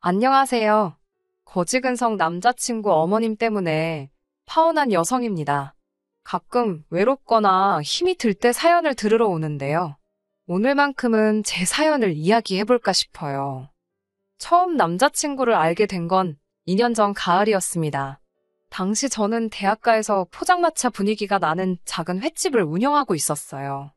안녕하세요. 거지근성 남자친구 어머님 때문에 파혼한 여성입니다. 가끔 외롭거나 힘이 들 때 사연을 들으러 오는데요. 오늘만큼은 제 사연을 이야기해볼까 싶어요. 처음 남자친구를 알게 된 건 2년 전 가을이었습니다. 당시 저는 대학가에서 포장마차 분위기가 나는 작은 횟집을 운영하고 있었어요.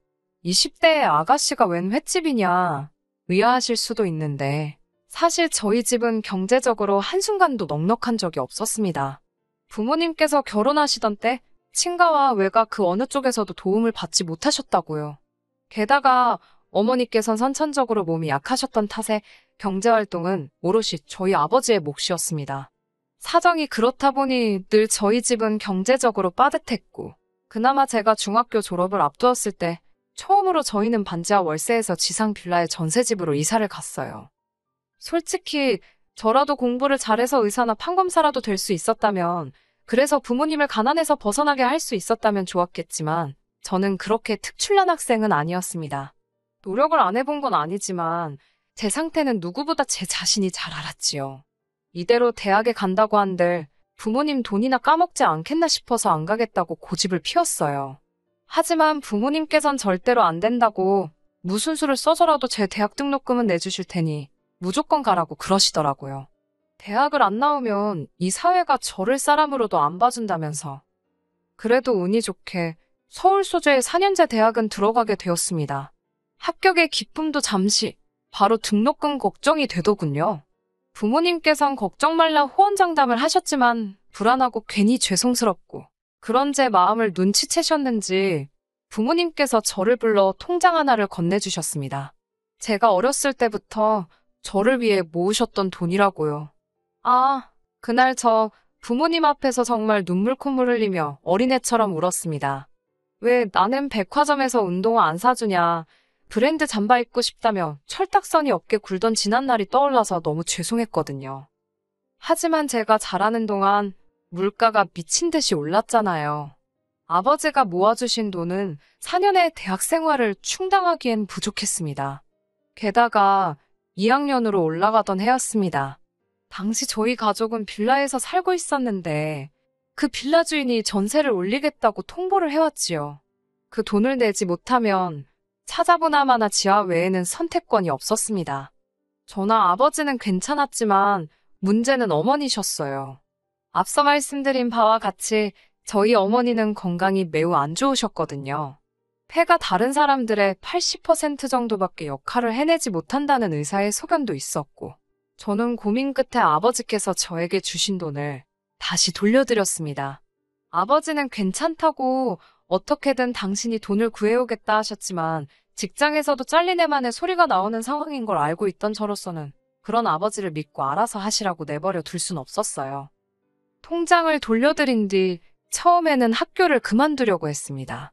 20대의 아가씨가 웬 횟집이냐 의아하실 수도 있는데 사실 저희 집은 경제적으로 한순간도 넉넉한 적이 없었습니다. 부모님께서 결혼하시던 때 친가와 외가 그 어느 쪽에서도 도움을 받지 못하셨다고요. 게다가 어머니께선 선천적으로 몸이 약하셨던 탓에 경제활동은 오롯이 저희 아버지의 몫이었습니다. 사정이 그렇다 보니 늘 저희 집은 경제적으로 빠듯했고, 그나마 제가 중학교 졸업을 앞두었을 때 처음으로 저희는 반지하 월세에서 지상 빌라의 전세집으로 이사를 갔어요. 솔직히 저라도 공부를 잘해서 의사나 판검사라도 될 수 있었다면, 그래서 부모님을 가난에서 벗어나게 할 수 있었다면 좋았겠지만, 저는 그렇게 특출난 학생은 아니었습니다. 노력을 안 해본 건 아니지만 제 상태는 누구보다 제 자신이 잘 알았지요. 이대로 대학에 간다고 한들 부모님 돈이나 까먹지 않겠나 싶어서 안 가겠다고 고집을 피웠어요. 하지만 부모님께선 절대로 안 된다고 무슨 수를 써서라도 제 대학 등록금은 내주실 테니 무조건 가라고 그러시더라고요. 대학을 안 나오면 이 사회가 저를 사람으로도 안 봐준다면서. 그래도 운이 좋게 서울 소재의 4년제 대학은 들어가게 되었습니다. 합격의 기쁨도 잠시, 바로 등록금 걱정이 되더군요. 부모님께선 걱정 말라 호언장담을 하셨지만 불안하고 괜히 죄송스럽고 그런 제 마음을 눈치채셨는지 부모님께서 저를 불러 통장 하나를 건네주셨습니다. 제가 어렸을 때부터 저를 위해 모으셨던 돈이라고요. 아, 그날 저 부모님 앞에서 정말 눈물 콧물 흘리며 어린애처럼 울었습니다. 왜 나는 백화점에서 운동화 안 사주냐, 브랜드 잠바 입고 싶다며 철딱서니 없게 굴던 지난날이 떠올라서 너무 죄송했거든요. 하지만 제가 자라는 동안 물가가 미친 듯이 올랐잖아요. 아버지가 모아주신 돈은 4년의 대학 생활을 충당하기엔 부족했습니다. 게다가 2학년으로 올라가던 해였습니다. 당시 저희 가족은 빌라에서 살고 있었는데 그 빌라 주인이 전세를 올리겠다고 통보를 해왔지요. 그 돈을 내지 못하면 찾아보나마나 지하 외에는 선택권이 없었습니다. 저나 아버지는 괜찮았지만 문제는 어머니셨어요. 앞서 말씀드린 바와 같이 저희 어머니는 건강이 매우 안 좋으셨거든요. 폐가 다른 사람들의 80% 정도밖에 역할을 해내지 못한다는 의사의 소견도 있었고, 저는 고민 끝에 아버지께서 저에게 주신 돈을 다시 돌려드렸습니다. 아버지는 괜찮다고 어떻게든 당신이 돈을 구해오겠다 하셨지만 직장에서도 잘리네만의 소리가 나오는 상황인 걸 알고 있던 저로서는 그런 아버지를 믿고 알아서 하시라고 내버려 둘 순 없었어요. 통장을 돌려드린 뒤 처음에는 학교를 그만두려고 했습니다.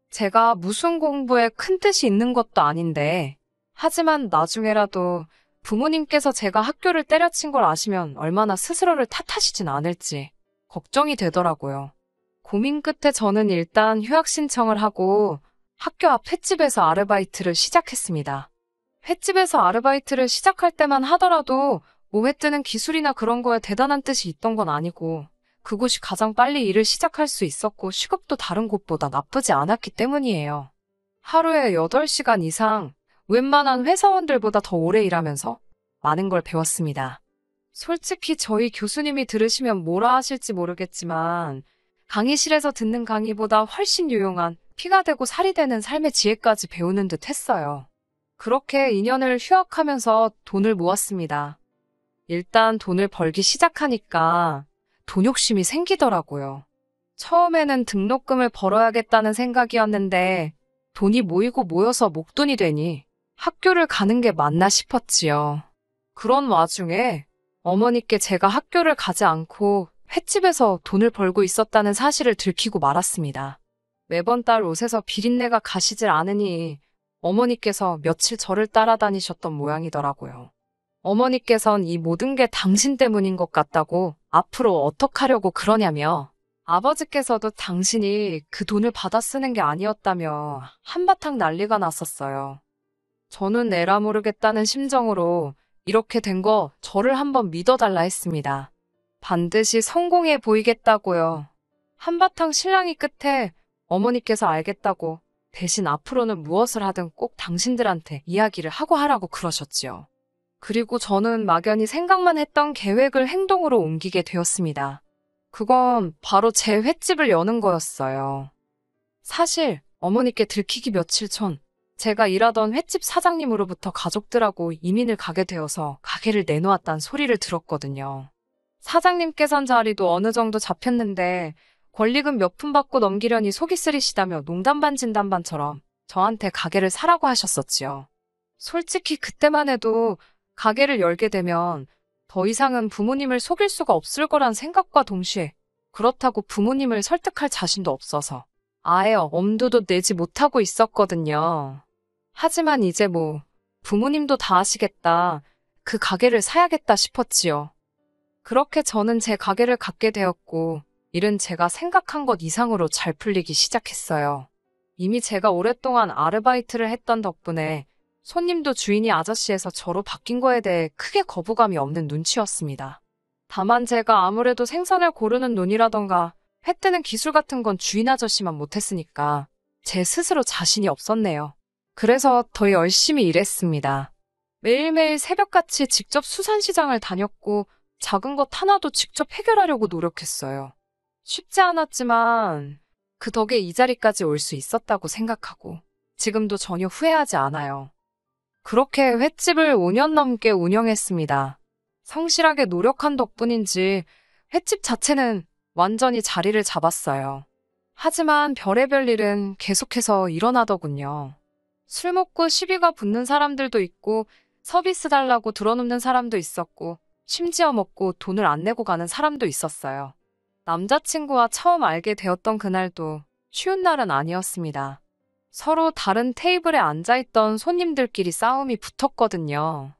제가 무슨 공부에 큰 뜻이 있는 것도 아닌데, 하지만 나중에라도 부모님께서 제가 학교를 때려친 걸 아시면 얼마나 스스로를 탓하시진 않을지 걱정이 되더라고요. 고민 끝에 저는 일단 휴학 신청을 하고 학교 앞 횟집에서 아르바이트를 시작했습니다. 횟집에서 아르바이트를 시작할 때만 하더라도 몸에 뜨는 기술이나 그런 거에 대단한 뜻이 있던 건 아니고 그곳이 가장 빨리 일을 시작할 수 있었고 시급도 다른 곳보다 나쁘지 않았기 때문이에요. 하루에 8시간 이상 웬만한 회사원들보다 더 오래 일하면서 많은 걸 배웠습니다. 솔직히 저희 교수님이 들으시면 뭐라 하실지 모르겠지만 강의실에서 듣는 강의보다 훨씬 유용한 피가 되고 살이 되는 삶의 지혜까지 배우는 듯 했어요. 그렇게 2년을 휴학하면서 돈을 모았습니다. 일단 돈을 벌기 시작하니까 돈 욕심이 생기더라고요. 처음에는 등록금을 벌어야겠다는 생각이었는데 돈이 모이고 모여서 목돈이 되니 학교를 가는 게 맞나 싶었지요. 그런 와중에 어머니께 제가 학교를 가지 않고 횟집에서 돈을 벌고 있었다는 사실을 들키고 말았습니다. 매번 딸 옷에서 비린내가 가시질 않으니 어머니께서 며칠 저를 따라다니셨던 모양이더라고요. 어머니께선 이 모든 게 당신 때문인 것 같다고 앞으로 어떡하려고 그러냐며 아버지께서도 당신이 그 돈을 받아 쓰는 게 아니었다며 한바탕 난리가 났었어요. 저는 에라 모르겠다는 심정으로 이렇게 된 거 저를 한번 믿어달라 했습니다. 반드시 성공해 보이겠다고요. 한바탕 실랑이 끝에 어머니께서 알겠다고 대신 앞으로는 무엇을 하든 꼭 당신들한테 이야기를 하고 하라고 그러셨지요. 그리고 저는 막연히 생각만 했던 계획을 행동으로 옮기게 되었습니다. 그건 바로 제 횟집을 여는 거였어요. 사실 어머니께 들키기 며칠 전 제가 일하던 횟집 사장님으로부터 가족들하고 이민을 가게 되어서 가게를 내놓았다는 소리를 들었거든요. 사장님께선 자리도 어느 정도 잡혔는데 권리금 몇 푼 받고 넘기려니 속이 쓰리시다며 농담 반 진담 반처럼 저한테 가게를 사라고 하셨었지요. 솔직히 그때만 해도 가게를 열게 되면 더 이상은 부모님을 속일 수가 없을 거란 생각과 동시에 그렇다고 부모님을 설득할 자신도 없어서 아예 엄두도 내지 못하고 있었거든요. 하지만 이제 부모님도 다 아시겠다. 그 가게를 사야겠다 싶었지요. 그렇게 저는 제 가게를 갖게 되었고 일은 제가 생각한 것 이상으로 잘 풀리기 시작했어요. 이미 제가 오랫동안 아르바이트를 했던 덕분에 손님도 주인이 아저씨에서 저로 바뀐 거에 대해 크게 거부감이 없는 눈치였습니다. 다만 제가 아무래도 생선을 고르는 눈이라던가 회 뜨는 기술 같은 건 주인 아저씨만 못했으니까 제 스스로 자신이 없었네요. 그래서 더 열심히 일했습니다. 매일매일 새벽같이 직접 수산시장을 다녔고 작은 것 하나도 직접 해결하려고 노력했어요. 쉽지 않았지만 그 덕에 이 자리까지 올 수 있었다고 생각하고 지금도 전혀 후회하지 않아요. 그렇게 횟집을 5년 넘게 운영했습니다. 성실하게 노력한 덕분인지 횟집 자체는 완전히 자리를 잡았어요. 하지만 별의별 일은 계속해서 일어나더군요. 술 먹고 시비가 붙는 사람들도 있고 서비스 달라고 들어눕는 사람도 있었고 심지어 먹고 돈을 안 내고 가는 사람도 있었어요. 남자친구와 처음 알게 되었던 그날도 쉬운 날은 아니었습니다. 서로 다른 테이블에 앉아있던 손님들끼리 싸움이 붙었거든요.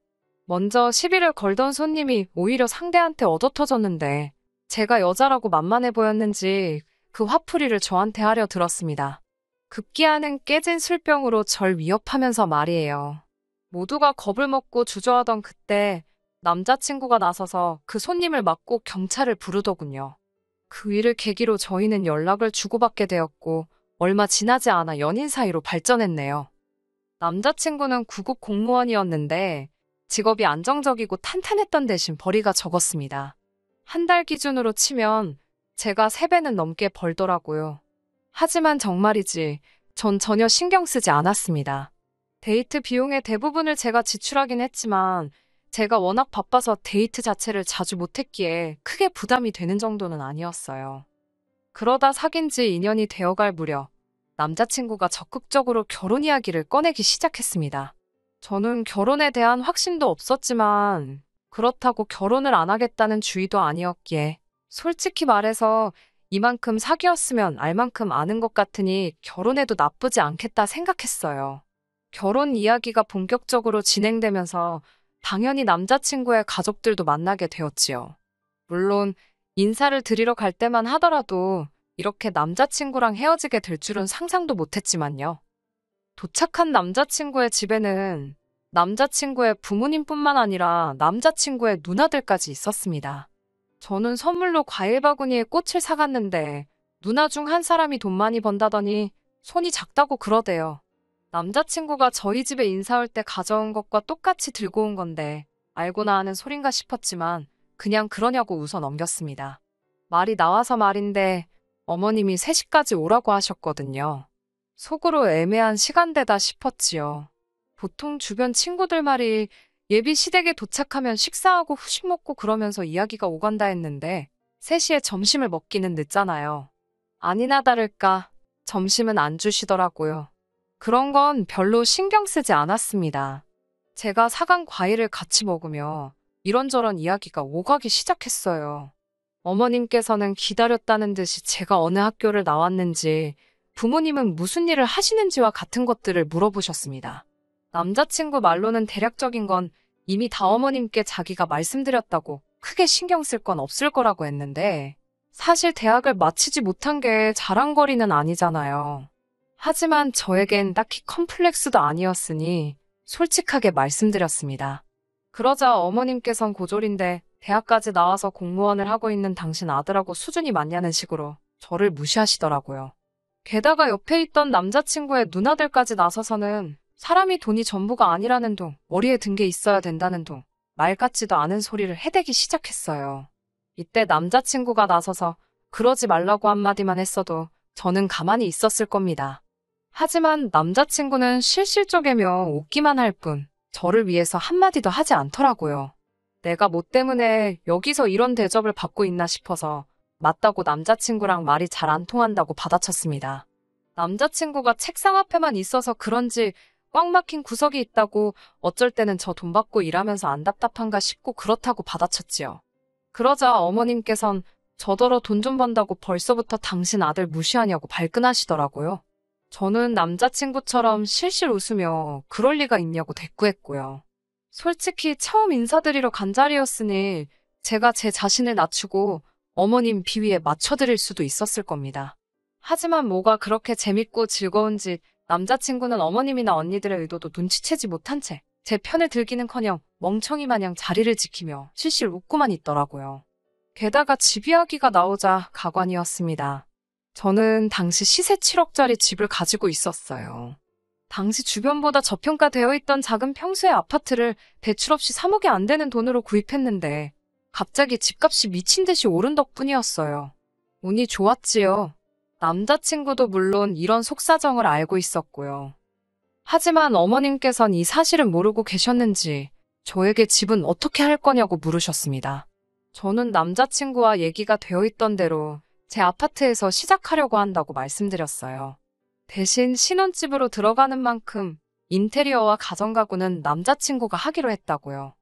먼저 시비를 걸던 손님이 오히려 상대한테 얻어터졌는데 제가 여자라고 만만해 보였는지 그 화풀이를 저한테 하려 들었습니다. 급기야는 깨진 술병으로 절 위협하면서 말이에요. 모두가 겁을 먹고 주저하던 그때 남자친구가 나서서 그 손님을 맞고 경찰을 부르더군요. 그 일을 계기로 저희는 연락을 주고받게 되었고 얼마 지나지 않아 연인 사이로 발전했네요. 남자친구는 구급 공무원이었는데 직업이 안정적이고 탄탄했던 대신 벌이가 적었습니다. 한 달 기준으로 치면 제가 3배는 넘게 벌더라고요. 하지만 정말이지 전 전혀 신경 쓰지 않았습니다. 데이트 비용의 대부분을 제가 지출하긴 했지만 제가 워낙 바빠서 데이트 자체를 자주 못했기에 크게 부담이 되는 정도는 아니었어요. 그러다 사귄 지 2년이 되어갈 무렵 남자친구가 적극적으로 결혼 이야기를 꺼내기 시작했습니다. 저는 결혼에 대한 확신도 없었지만 그렇다고 결혼을 안 하겠다는 주의도 아니었기에 솔직히 말해서 이만큼 사귀었으면 알 만큼 아는 것 같으니 결혼해도 나쁘지 않겠다 생각했어요. 결혼 이야기가 본격적으로 진행되면서 당연히 남자친구의 가족들도 만나게 되었지요. 물론 인사를 드리러 갈 때만 하더라도 이렇게 남자친구랑 헤어지게 될 줄은 상상도 못했지만요. 도착한 남자친구의 집에는 남자친구의 부모님뿐만 아니라 남자친구의 누나들까지 있었습니다. 저는 선물로 과일 바구니에 꽃을 사갔는데 누나 중 한 사람이 돈 많이 번다더니 손이 작다고 그러대요. 남자친구가 저희 집에 인사 올 때 가져온 것과 똑같이 들고 온 건데 알고나 하는 소린가 싶었지만 그냥 그러냐고 웃어 넘겼습니다. 말이 나와서 말인데 어머님이 3시까지 오라고 하셨거든요. 속으로 애매한 시간대다 싶었지요. 보통 주변 친구들 말이 예비 시댁에 도착하면 식사하고 후식 먹고 그러면서 이야기가 오간다 했는데 3시에 점심을 먹기는 늦잖아요. 아니나 다를까 점심은 안 주시더라고요. 그런 건 별로 신경 쓰지 않았습니다. 제가 사간 과일을 같이 먹으며 이런저런 이야기가 오가기 시작했어요. 어머님께서는 기다렸다는 듯이 제가 어느 학교를 나왔는지 부모님은 무슨 일을 하시는지와 같은 것들을 물어보셨습니다. 남자친구 말로는 대략적인 건 이미 다 어머님께 자기가 말씀드렸다고 크게 신경 쓸 건 없을 거라고 했는데 사실 대학을 마치지 못한 게 자랑거리는 아니잖아요. 하지만 저에겐 딱히 컴플렉스도 아니었으니 솔직하게 말씀드렸습니다. 그러자 어머님께선 고졸인데 대학까지 나와서 공무원을 하고 있는 당신 아들하고 수준이 맞냐는 식으로 저를 무시하시더라고요. 게다가 옆에 있던 남자친구의 누나들까지 나서서는 사람이 돈이 전부가 아니라는 둥, 머리에 든 게 있어야 된다는 둥, 말 같지도 않은 소리를 해대기 시작했어요. 이때 남자친구가 나서서 그러지 말라고 한마디만 했어도 저는 가만히 있었을 겁니다. 하지만 남자친구는 실실적이며 웃기만 할 뿐 저를 위해서 한마디도 하지 않더라고요. 내가 뭐 때문에 여기서 이런 대접을 받고 있나 싶어서 맞다고 남자친구랑 말이 잘 안 통한다고 받아쳤습니다. 남자친구가 책상 앞에만 있어서 그런지 꽉 막힌 구석이 있다고 어쩔 때는 저 돈 받고 일하면서 안 답답한가 싶고 그렇다고 받아쳤지요. 그러자 어머님께선 저더러 돈 좀 번다고 벌써부터 당신 아들 무시하냐고 발끈하시더라고요. 저는 남자친구처럼 실실 웃으며 그럴 리가 있냐고 대꾸했고요. 솔직히 처음 인사드리러 간 자리였으니 제가 제 자신을 낮추고 어머님 비위에 맞춰드릴 수도 있었을 겁니다. 하지만 뭐가 그렇게 재밌고 즐거운지 남자친구는 어머님이나 언니들의 의도도 눈치채지 못한 채 제 편을 들기는커녕 멍청이 마냥 자리를 지키며 실실 웃고만 있더라고요. 게다가 집 이야기가 나오자 가관이었습니다. 저는 당시 시세 7억짜리 집을 가지고 있었어요. 당시 주변보다 저평가되어 있던 작은 평수의 아파트를 대출 없이 3억이 안 되는 돈으로 구입했는데 갑자기 집값이 미친 듯이 오른 덕분이었어요. 운이 좋았지요. 남자친구도 물론 이런 속사정을 알고 있었고요. 하지만 어머님께선 이 사실은 모르고 계셨는지 저에게 집은 어떻게 할 거냐고 물으셨습니다. 저는 남자친구와 얘기가 되어 있던 대로 제 아파트에서 시작하려고 한다고 말씀드렸어요. 대신 신혼집으로 들어가는 만큼 인테리어와 가전가구는 남자친구가 하기로 했다고요.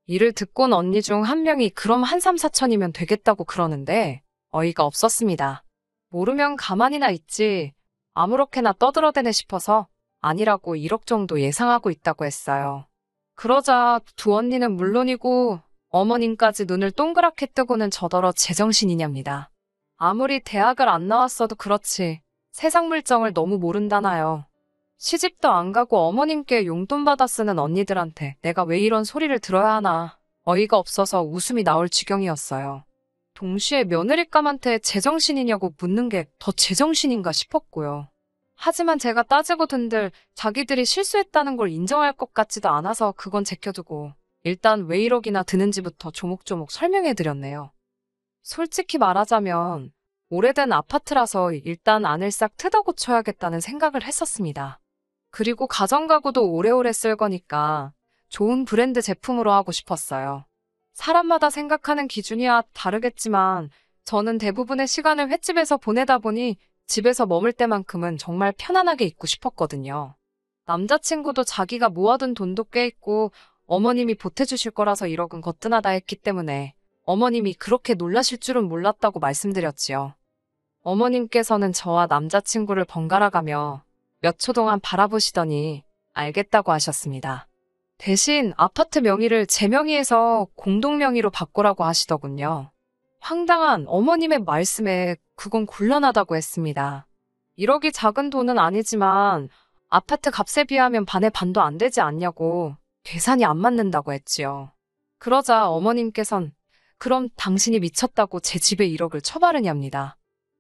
이를 듣곤 언니 중 한 명이 그럼 한 3, 4천이면 되겠다고 그러는데 어이가 없었습니다. 모르면 가만히나 있지 아무렇게나 떠들어대네 싶어서 아니라고 1억 정도 예상하고 있다고 했어요. 그러자 두 언니는 물론이고 어머님까지 눈을 동그랗게 뜨고는 저더러 제정신이냐입니다. 아무리 대학을 안 나왔어도 그렇지 세상 물정을 너무 모른다나요. 시집도 안 가고 어머님께 용돈 받아 쓰는 언니들한테 내가 왜 이런 소리를 들어야 하나 어이가 없어서 웃음이 나올 지경이었어요. 동시에 며느리감한테 제정신이냐고 묻는 게 더 제정신인가 싶었고요. 하지만 제가 따지고 든들 자기들이 실수했다는 걸 인정할 것 같지도 않아서 그건 제껴두고 일단 왜 1억이나 드는지부터 조목조목 설명해드렸네요. 솔직히 말하자면 오래된 아파트라서 일단 안을 싹 뜯어 고쳐야겠다는 생각을 했었습니다. 그리고 가전가구도 오래오래 쓸 거니까 좋은 브랜드 제품으로 하고 싶었어요. 사람마다 생각하는 기준이야 다르겠지만 저는 대부분의 시간을 횟집에서 보내다 보니 집에서 머물 때만큼은 정말 편안하게 있고 싶었거든요. 남자친구도 자기가 모아둔 돈도 꽤 있고 어머님이 보태주실 거라서 1억은 거뜬하다 했기 때문에 어머님이 그렇게 놀라실 줄은 몰랐다고 말씀드렸지요. 어머님께서는 저와 남자친구를 번갈아가며 몇 초 동안 바라보시더니 알겠다고 하셨습니다. 대신 아파트 명의를 제 명의에서 공동 명의로 바꾸라고 하시더군요. 황당한 어머님의 말씀에 그건 곤란하다고 했습니다. 1억이 작은 돈은 아니지만 아파트 값에 비하면 반의 반도 안 되지 않냐고 계산이 안 맞는다고 했지요. 그러자 어머님께선 그럼 당신이 미쳤다고 제 집에 1억을 처바르냐입니다.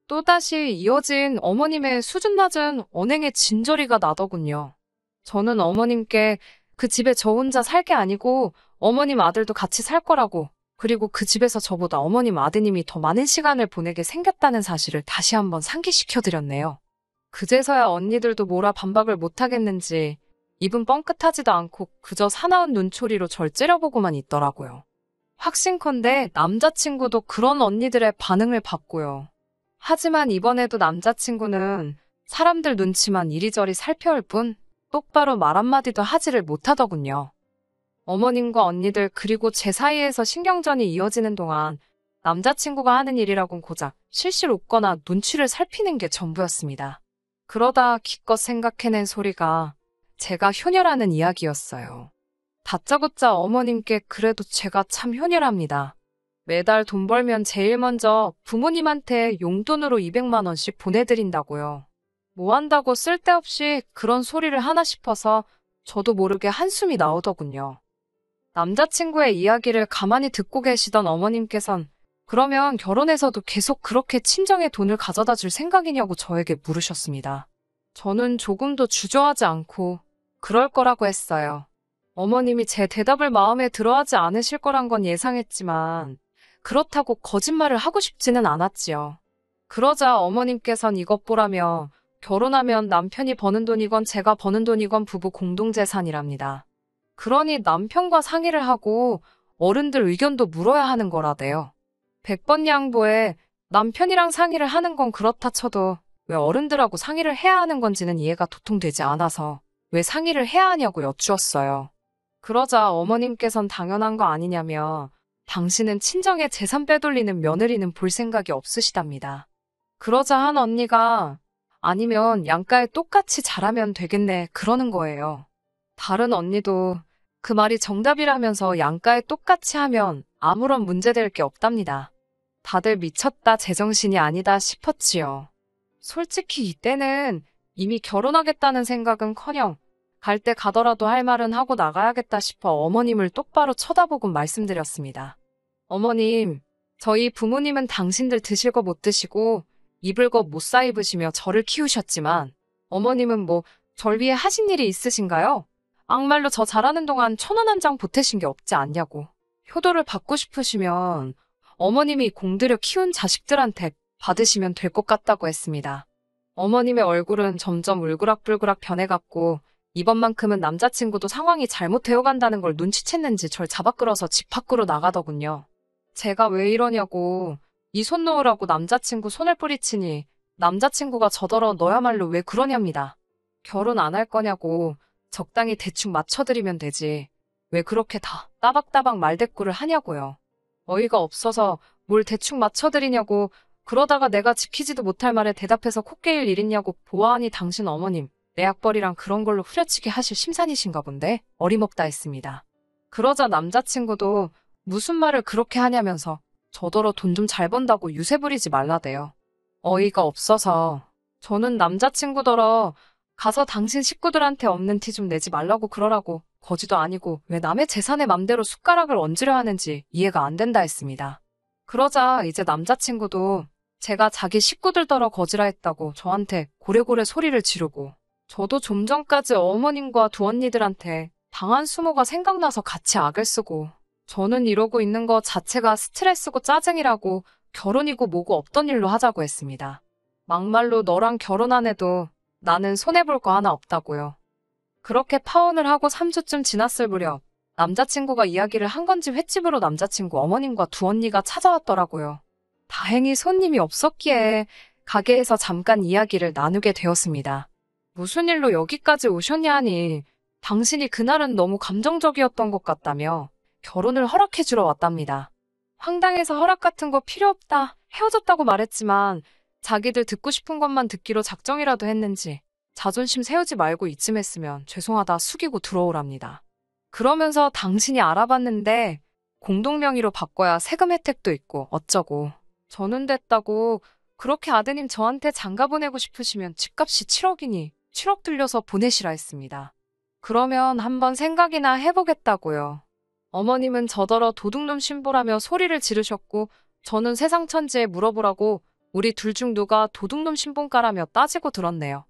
또다시 이어진 어머님의 수준 낮은 언행의 진저리가 나더군요. 저는 어머님께 그 집에 저 혼자 살 게 아니고 어머님 아들도 같이 살 거라고 그리고 그 집에서 저보다 어머님 아드님이 더 많은 시간을 보내게 생겼다는 사실을 다시 한번 상기시켜드렸네요. 그제서야 언니들도 뭐라 반박을 못하겠는지 입은 뻥끗하지도 않고 그저 사나운 눈초리로 절 째려보고만 있더라고요. 확신컨대 남자친구도 그런 언니들의 반응을 봤고요. 하지만 이번에도 남자친구는 사람들 눈치만 이리저리 살펴올 뿐 똑바로 말 한마디도 하지를 못하더군요. 어머님과 언니들 그리고 제 사이에서 신경전이 이어지는 동안 남자친구가 하는 일이라곤 고작 실실 웃거나 눈치를 살피는 게 전부였습니다. 그러다 기껏 생각해낸 소리가 제가 효녀라는 이야기였어요. 다짜고짜 어머님께 그래도 제가 참 효녀랍니다. 매달 돈 벌면 제일 먼저 부모님한테 용돈으로 200만 원씩 보내드린다고요. 뭐 한다고 쓸데없이 그런 소리를 하나 싶어서 저도 모르게 한숨이 나오더군요. 남자친구의 이야기를 가만히 듣고 계시던 어머님께선 그러면 결혼해서도 계속 그렇게 친정에 돈을 가져다 줄 생각이냐고 저에게 물으셨습니다. 저는 조금도 주저하지 않고 그럴 거라고 했어요. 어머님이 제 대답을 마음에 들어하지 않으실 거란 건 예상했지만 그렇다고 거짓말을 하고 싶지는 않았지요. 그러자 어머님께선 이것 보라며 결혼하면 남편이 버는 돈이건 제가 버는 돈이건 부부 공동재산이랍니다. 그러니 남편과 상의를 하고 어른들 의견도 물어야 하는 거라대요. 100번 양보해 남편이랑 상의를 하는 건 그렇다 쳐도 왜 어른들하고 상의를 해야 하는 건지는 이해가 도통되지 않아서 왜 상의를 해야 하냐고 여쭈었어요. 그러자 어머님께선 당연한 거 아니냐며 당신은 친정에 재산 빼돌리는 며느리는 볼 생각이 없으시답니다. 그러자 한 언니가 아니면 양가에 똑같이 잘하면 되겠네 그러는 거예요. 다른 언니도 그 말이 정답이라면서 양가에 똑같이 하면 아무런 문제될 게 없답니다. 다들 미쳤다 제정신이 아니다 싶었지요. 솔직히 이때는 이미 결혼하겠다는 생각은커녕 갈 때 가더라도 할 말은 하고 나가야겠다 싶어 어머님을 똑바로 쳐다보고 말씀드렸습니다. 어머님, 저희 부모님은 당신들 드실 거 못 드시고 입을 거 못 사 입으시며 저를 키우셨지만 어머님은 뭐 절 위해 하신 일이 있으신가요? 악말로 저 자라는 동안 1,000원 한 장 보태신 게 없지 않냐고. 효도를 받고 싶으시면 어머님이 공들여 키운 자식들한테 받으시면 될 것 같다고 했습니다. 어머님의 얼굴은 점점 울그락불그락 변해갔고 이번만큼은 남자친구도 상황이 잘못되어간다는 걸 눈치챘는지 절 잡아 끌어서 집 밖으로 나가더군요. 제가 왜 이러냐고 이 손 놓으라고 남자친구 손을 뿌리치니 남자친구가 저더러 너야말로 왜 그러냐입니다. 결혼 안 할 거냐고 적당히 대충 맞춰드리면 되지. 왜 그렇게 다 따박따박 말대꾸를 하냐고요. 어이가 없어서 뭘 대충 맞춰드리냐고 그러다가 내가 지키지도 못할 말에 대답해서 콧게일 일 있냐고 보아하니 당신 어머님 내 약벌이랑 그런 걸로 후려치기 하실 심산이신가 본데 어림없다 했습니다. 그러자 남자친구도 무슨 말을 그렇게 하냐면서 저더러 돈 좀 잘 번다고 유세 부리지 말라대요. 어이가 없어서 저는 남자친구더러 가서 당신 식구들한테 없는 티 좀 내지 말라고 그러라고 거지도 아니고 왜 남의 재산에 맘대로 숟가락을 얹으려 하는지 이해가 안 된다 했습니다. 그러자 이제 남자친구도 제가 자기 식구들더러 거지라 했다고 저한테 고래고래 소리를 지르고 저도 좀 전까지 어머님과 두 언니들한테 당한 수모가 생각나서 같이 악을 쓰고 저는 이러고 있는 거 자체가 스트레스고 짜증이라고 결혼이고 뭐고 없던 일로 하자고 했습니다. 막말로 너랑 결혼 안 해도 나는 손해볼 거 하나 없다고요. 그렇게 파혼을 하고 3주쯤 지났을 무렵 남자친구가 이야기를 한 건지 횟집으로 남자친구 어머님과 두 언니가 찾아왔더라고요. 다행히 손님이 없었기에 가게에서 잠깐 이야기를 나누게 되었습니다. 무슨 일로 여기까지 오셨냐 하니 당신이 그날은 너무 감정적이었던 것 같다며 결혼을 허락해주러 왔답니다. 황당해서 허락 같은 거 필요 없다 헤어졌다고 말했지만 자기들 듣고 싶은 것만 듣기로 작정이라도 했는지 자존심 세우지 말고 이쯤 했으면 죄송하다 숙이고 들어오랍니다. 그러면서 당신이 알아봤는데 공동명의로 바꿔야 세금 혜택도 있고 어쩌고 저는 됐다고 그렇게 아드님 저한테 장가 보내고 싶으시면 집값이 7억이니 7억 들려서 보내시라 했습니다. 그러면 한번 생각이나 해보겠다고요. 어머님은 저더러 도둑놈 신보라며 소리를 지르셨고 저는 세상 천지에 물어보라고 우리 둘 중 누가 도둑놈 신분가라며 따지고 들었네요.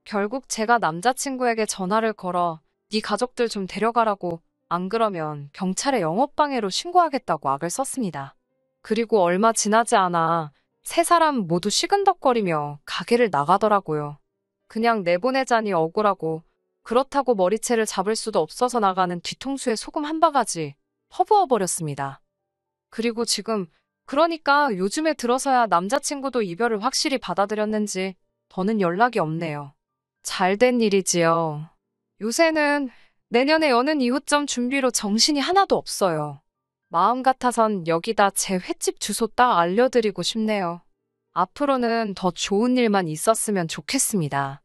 결국 제가 남자친구에게 전화를 걸어 네 가족들 좀 데려가라고 안 그러면 경찰에 영업방해로 신고하겠다고 악을 썼습니다. 그리고 얼마 지나지 않아 세 사람 모두 시근덕거리며 가게를 나가더라고요. 그냥 내보내자니 억울하고 그렇다고 머리채를 잡을 수도 없어서 나가는 뒤통수에 소금 한 바가지 퍼부어버렸습니다. 그리고 지금 그러니까 요즘에 들어서야 남자친구도 이별을 확실히 받아들였는지 더는 연락이 없네요. 잘된 일이지요. 요새는 내년에 여는 이웃점 준비로 정신이 하나도 없어요. 마음 같아선 여기다 제 횟집 주소 딱 알려드리고 싶네요. 앞으로는 더 좋은 일만 있었으면 좋겠습니다.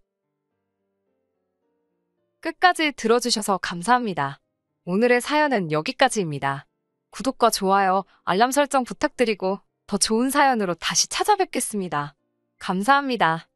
끝까지 들어주셔서 감사합니다. 오늘의 사연은 여기까지입니다. 구독과 좋아요, 알람 설정 부탁드리고 더 좋은 사연으로 다시 찾아뵙겠습니다. 감사합니다.